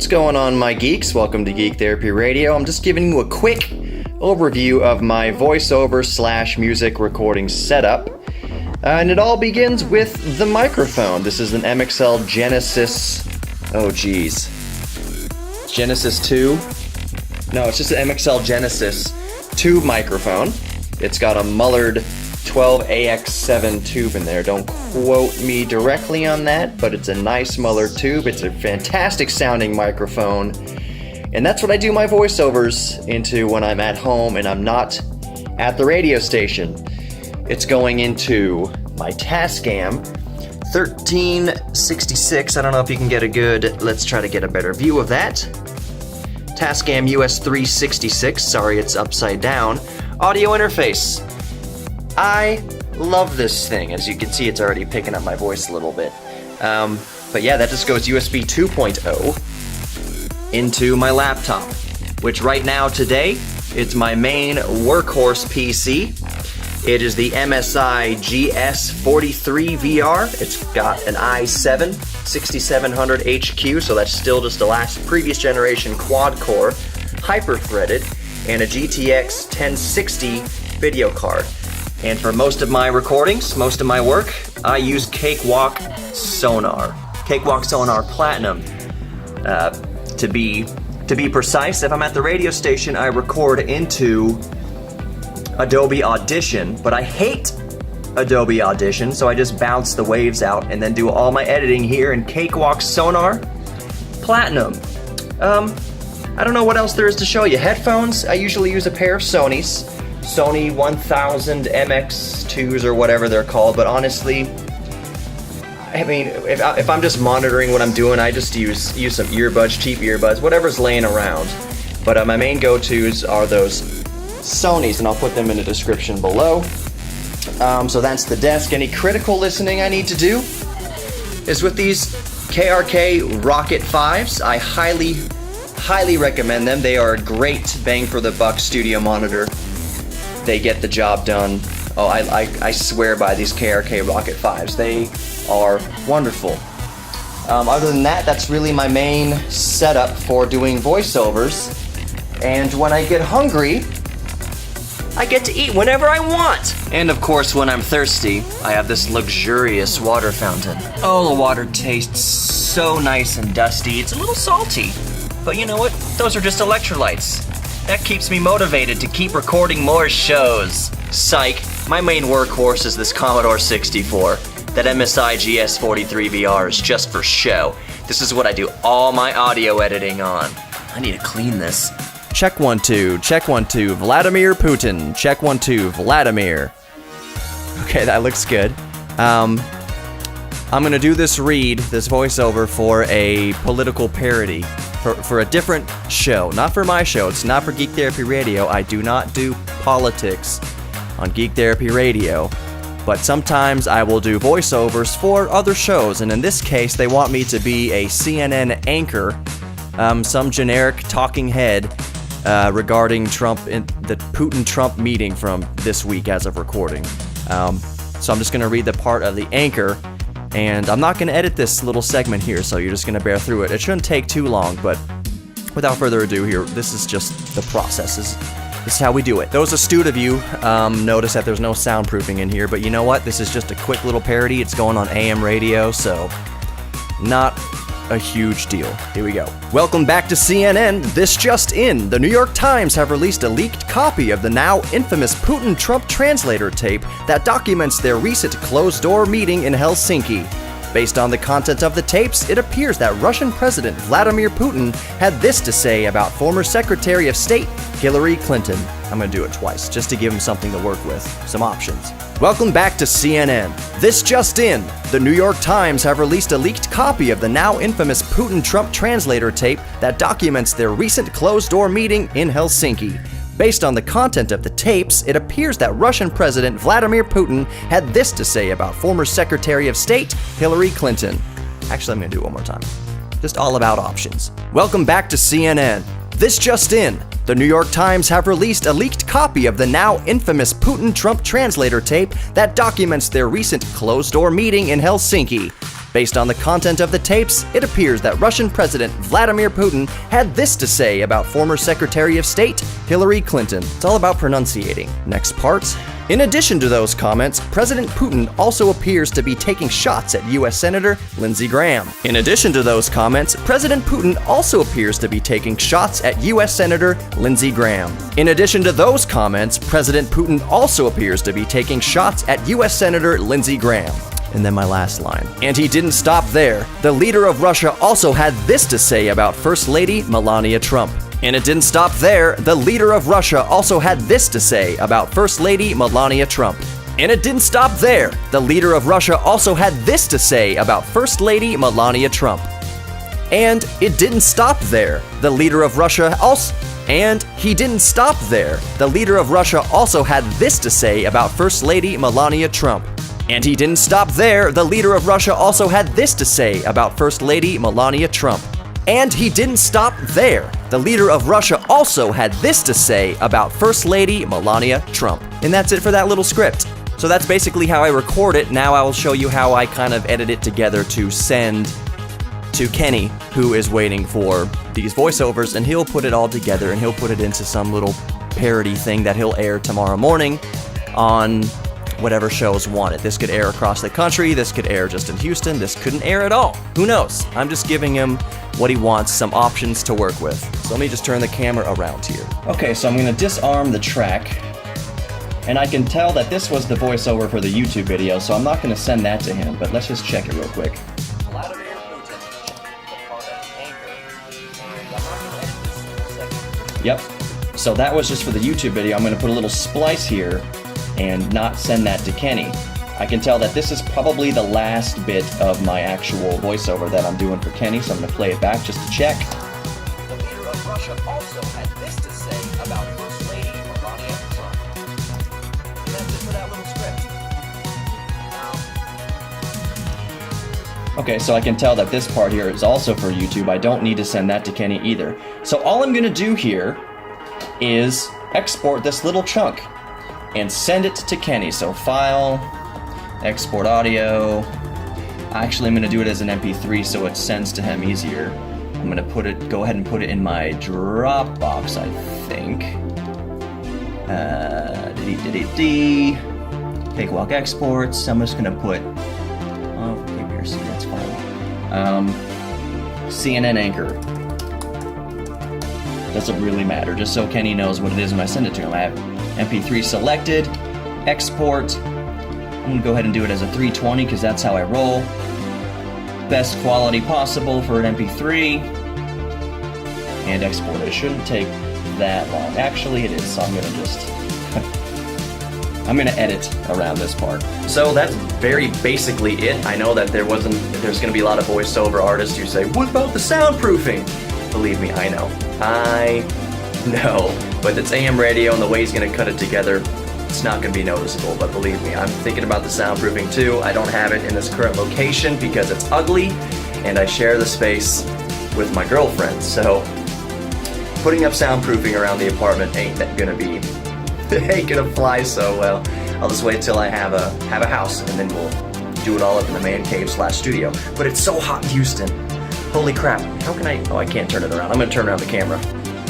What's going on, my geeks? Welcome to Geek Therapy Radio. I'm just giving you a quick overview of my voiceover / music recording setup. And it all begins with the microphone. This is an MXL Genesis... Genesis 2? No, it's just an MXL Genesis tube microphone. It's got a Mullard 12AX7 tube in there. Don't quote me directly on that, but it's a nice Mullard tube. It's a fantastic sounding microphone. And that's what I do my voiceovers into when I'm at home and I'm not at the radio station. It's going into my Tascam 1366. I don't know if you can get a good, let's try to get a better view of that. Tascam US 366, sorry it's upside down. Audio interface. I love this thing. As you can see, it's already picking up my voice a little bit. But yeah, that just goes USB 2.0 into my laptop, which right now today, it's my main workhorse PC. It is the MSI GS43 VR. It's got an i7 6700 HQ, so that's still just the previous generation quad-core, hyper-threaded, and a GTX 1060 video card. And for most of my recordings, most of my work, I use Cakewalk Sonar. Cakewalk Sonar Platinum. To be precise, if I'm at the radio station, I record into Adobe Audition, but I hate Adobe Audition, so I just bounce the waves out and then do all my editing here in Cakewalk Sonar Platinum. I don't know what else there is to show you. Headphones, I usually use a pair of Sony 1000 MX2s or whatever they're called, but honestly, I mean, if I'm just monitoring what I'm doing, I just use some earbuds, cheap earbuds, whatever's laying around. But my main go-tos are those Sonys, and I'll put them in the description below. So that's the desk. Any critical listening I need to do is with these KRK Rocket 5s. I highly recommend them. They are a great bang for the buck studio monitor. They get the job done. Oh, I swear by these KRK Rocket 5s. They are wonderful. Other than that, that's really my main setup for doing voiceovers. And when I get hungry, I get to eat whenever I want. And of course, when I'm thirsty, I have this luxurious water fountain. Oh, the water tastes so nice and dusty. It's a little salty. But you know what? Those are just electrolytes. That keeps me motivated to keep recording more shows. Psych, my main workhorse is this Commodore 64. That MSI GS43 VR is just for show. This is what I do all my audio editing on. I need to clean this. Check 1 2, check 1 2, Vladimir Putin. Check 1 2, Vladimir. Okay, that looks good. I'm gonna do this voiceover for a political parody. For a different show, not for my show. It's not for Geek Therapy Radio. I do not do politics on Geek Therapy Radio, but sometimes I will do voiceovers for other shows, and in this case, they want me to be a CNN anchor, some generic talking head regarding Trump and the Putin-Trump meeting from this week as of recording. So I'm just going to read the part of the anchor. And I'm not going to edit this little segment here, so you're just going to bear through it. It shouldn't take too long, but without further ado here, this is just the process. This is how we do it. Those astute of you notice that there's no soundproofing in here, but you know what? This is just a quick little parody. It's going on AM radio, so not a huge deal. Here we go. Welcome back to CNN. This just in. The New York Times have released a leaked copy of the now infamous Putin-Trump translator tape that documents their recent closed-door meeting in Helsinki. Based on the content of the tapes, it appears that Russian President Vladimir Putin had this to say about former Secretary of State Hillary Clinton. I'm going to do it twice, just to give him something to work with, some options. Welcome back to CNN. This just in. The New York Times have released a leaked copy of the now infamous Putin-Trump translator tape that documents their recent closed-door meeting in Helsinki. Based on the content of the tapes, it appears that Russian President Vladimir Putin had this to say about former Secretary of State Hillary Clinton. Actually, I'm going to do it one more time. Just all about options. Welcome back to CNN. This just in. The New York Times have released a leaked copy of the now infamous Putin-Trump translator tape that documents their recent closed-door meeting in Helsinki. Based on the content of the tapes, it appears that Russian President Vladimir Putin had this to say about former Secretary of State Hillary Clinton. It's all about pronunciating. Next part. In addition to those comments, President Putin also appears to be taking shots at U.S. Senator Lindsey Graham. In addition to those comments, President Putin also appears to be taking shots at U.S. Senator Lindsey Graham. In addition to those comments, President Putin also appears to be taking shots at U.S. Senator Lindsey Graham. And then my last line. And he didn't stop there. The leader of Russia also had this to say about First Lady Melania Trump. And it didn't stop there. The leader of Russia also had this to say about First Lady Melania Trump. And it didn't stop there. The leader of Russia also had this to say about First Lady Melania Trump. And it didn't stop there. The leader of Russia also... And he didn't stop there. The leader of Russia also had this to say about First Lady Melania Trump. And he didn't stop there. The leader of Russia also had this to say about First Lady Melania Trump. And he didn't stop there. The leader of Russia also had this to say about First Lady Melania Trump. And that's it for that little script. So that's basically how I record it. Now I will show you how I kind of edit it together to send to Kenny, who is waiting for these voiceovers, and he'll put it all together and he'll put it into some little parody thing that he'll air tomorrow morning on whatever shows want it. This could air across the country, this could air just in Houston, this couldn't air at all. Who knows? I'm just giving him what he wants, some options to work with. So let me just turn the camera around here. Okay, so I'm gonna disarm the track, and I can tell that this was the voiceover for the YouTube video, so I'm not gonna send that to him, but let's just check it real quick. Vladimir Putin, the part of Anchor, and I'm not gonna edit this in a second. Yep, so that was just for the YouTube video. I'm gonna put a little splice here and not send that to Kenny. I can tell that this is probably the last bit of my actual voiceover that I'm doing for Kenny, so I'm going to play it back just to check. The leader of Russia also had this to say about First Lady Melania Trump. And that's it for that little script. Okay, so I can tell that this part here is also for YouTube. I don't need to send that to Kenny either. So all I'm going to do here is export this little chunk and send it to Kenny. So file, export audio. Actually, I'm gonna do it as an MP3 so it sends to him easier. I'm gonna go ahead and put it in my Dropbox, I think. Cakewalk exports. I'm just gonna put, oh, KPRC, that's fine. CNN Anchor. Doesn't really matter, just so Kenny knows what it is when I send it to him. I have MP3 selected, export. I'm gonna go ahead and do it as a 320 because that's how I roll. Best quality possible for an MP3. And export. It shouldn't take that long. Actually, it is, so I'm gonna just... I'm gonna edit around this part. So that's very basically it. I know that there's gonna be a lot of voiceover artists who say, what about the soundproofing? Believe me, I know. But it's AM radio, and the way he's gonna cut it together, it's not gonna be noticeable, but believe me, I'm thinking about the soundproofing too. I don't have it in this current location because it's ugly, and I share the space with my girlfriend, so putting up soundproofing around the apartment ain't gonna fly so well. I'll just wait till I have a house, and then we'll do it all up in the man cave / studio. But it's so hot in Houston. Holy crap, how can oh, I can't turn it around. I'm gonna turn around the camera.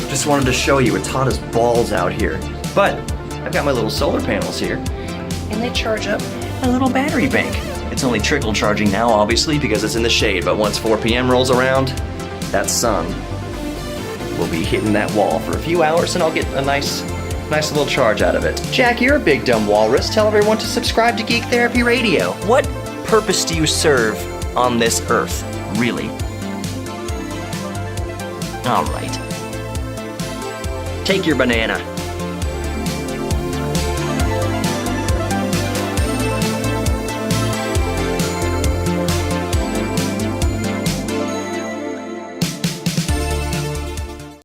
Just wanted to show you, it's hot as balls out here. But I've got my little solar panels here, and they charge up a little battery bank. It's only trickle charging now, obviously, because it's in the shade, but once 4 p.m. rolls around, that sun will be hitting that wall for a few hours, and I'll get a nice little charge out of it. Jack, you're a big dumb walrus. Tell everyone to subscribe to Geek Therapy Radio. What purpose do you serve on this earth, really? All right. Take your banana.